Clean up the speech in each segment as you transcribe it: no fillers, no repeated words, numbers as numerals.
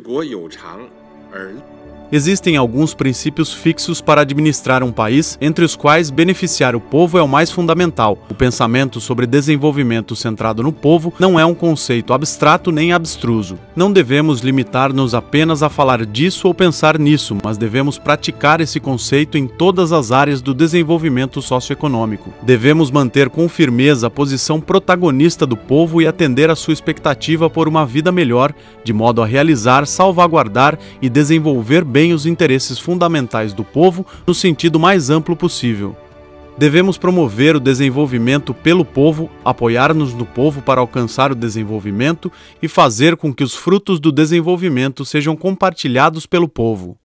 国有常而 Existem alguns princípios fixos para administrar um país, entre os quais beneficiar o povo é o mais fundamental. O pensamento sobre desenvolvimento centrado no povo não é um conceito abstrato nem abstruso. Não devemos limitar-nos apenas a falar disso ou pensar nisso, mas devemos praticar esse conceito em todas as áreas do desenvolvimento socioeconômico. Devemos manter com firmeza a posição protagonista do povo e atender à sua expectativa por uma vida melhor, de modo a realizar, salvaguardar e desenvolver bem os interesses fundamentais do povo no sentido mais amplo possível. Devemos promover o desenvolvimento pelo povo, apoiar-nos no povo para alcançar o desenvolvimento e fazer com que os frutos do desenvolvimento sejam compartilhados pelo povo.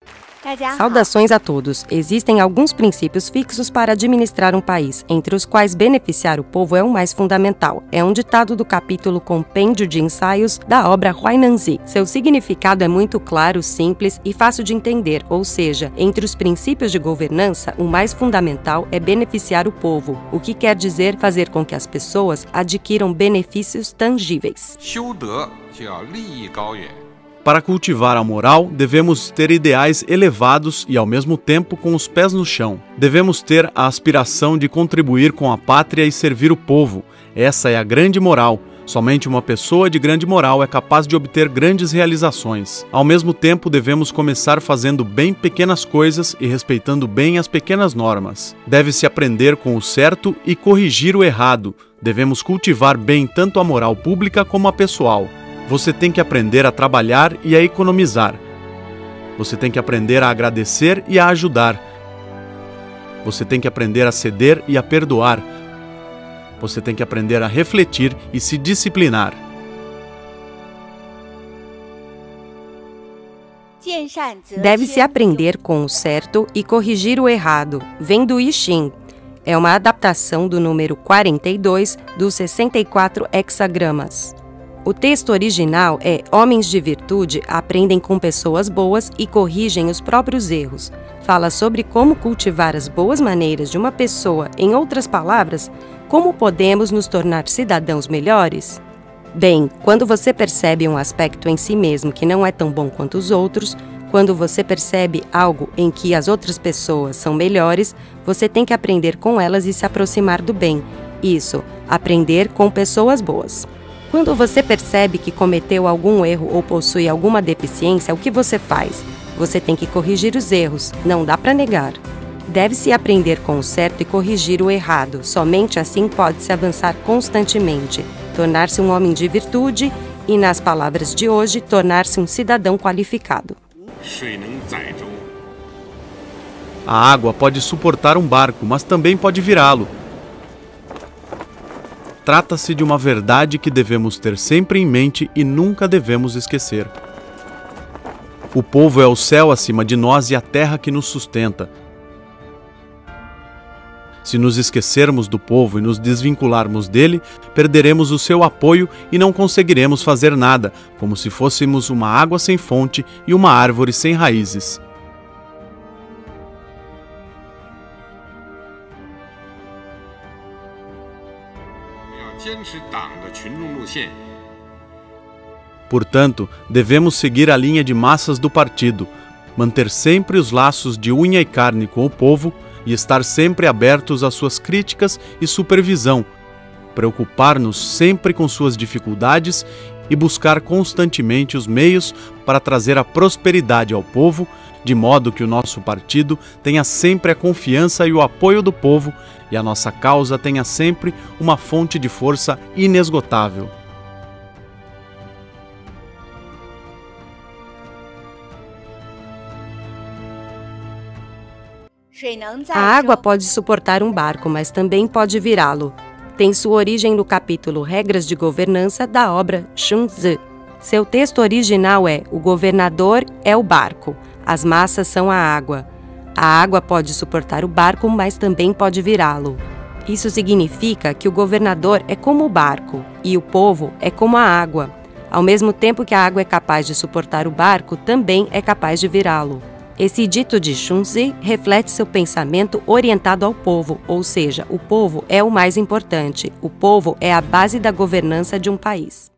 Saudações a todos! Existem alguns princípios fixos para administrar um país, entre os quais beneficiar o povo é o mais fundamental. É um ditado do capítulo Compêndio de Ensaios da obra Huainanzi. Seu significado é muito claro, simples e fácil de entender, ou seja, entre os princípios de governança, o mais fundamental é beneficiar o povo, o que quer dizer fazer com que as pessoas adquiram benefícios tangíveis. 修德就要利益高远。 Para cultivar a moral, devemos ter ideais elevados e, ao mesmo tempo, com os pés no chão. Devemos ter a aspiração de contribuir com a pátria e servir o povo. Essa é a grande moral. Somente uma pessoa de grande moral é capaz de obter grandes realizações. Ao mesmo tempo, devemos começar fazendo bem pequenas coisas e respeitando bem as pequenas normas. Deve-se aprender com o certo e corrigir o errado. Devemos cultivar bem tanto a moral pública como a pessoal. Você tem que aprender a trabalhar e a economizar. Você tem que aprender a agradecer e a ajudar. Você tem que aprender a ceder e a perdoar. Você tem que aprender a refletir e se disciplinar. Deve-se aprender com o certo e corrigir o errado. Vem do I Ching. É uma adaptação do número 42 dos 64 hexagramas. O texto original é: homens de virtude aprendem com pessoas boas e corrigem os próprios erros. Fala sobre como cultivar as boas maneiras de uma pessoa. Em outras palavras, como podemos nos tornar cidadãos melhores? Bem, quando você percebe um aspecto em si mesmo que não é tão bom quanto os outros, quando você percebe algo em que as outras pessoas são melhores, você tem que aprender com elas e se aproximar do bem. Isso, aprender com pessoas boas. Quando você percebe que cometeu algum erro ou possui alguma deficiência, o que você faz? Você tem que corrigir os erros, não dá para negar. Deve-se aprender com o certo e corrigir o errado. Somente assim pode-se avançar constantemente, tornar-se um homem de virtude e, nas palavras de hoje, tornar-se um cidadão qualificado. A água pode suportar um barco, mas também pode virá-lo. Trata-se de uma verdade que devemos ter sempre em mente e nunca devemos esquecer. O povo é o céu acima de nós e a terra que nos sustenta. Se nos esquecermos do povo e nos desvincularmos dele, perderemos o seu apoio e não conseguiremos fazer nada, como se fôssemos uma água sem fonte e uma árvore sem raízes. Portanto, devemos seguir a linha de massas do partido, manter sempre os laços de unha e carne com o povo e estar sempre abertos às suas críticas e supervisão, preocupar-nos sempre com suas dificuldades e buscar constantemente os meios para trazer a prosperidade ao povo, de modo que o nosso partido tenha sempre a confiança e o apoio do povo e a nossa causa tenha sempre uma fonte de força inesgotável. A água pode suportar um barco, mas também pode virá-lo. Tem sua origem no capítulo Regras de Governança da obra Xunzi. Seu texto original é: o governador é o barco, as massas são a água. A água pode suportar o barco, mas também pode virá-lo. Isso significa que o governador é como o barco e o povo é como a água. Ao mesmo tempo que a água é capaz de suportar o barco, também é capaz de virá-lo. Esse dito de Xunzi reflete seu pensamento orientado ao povo, ou seja, o povo é o mais importante. O povo é a base da governança de um país.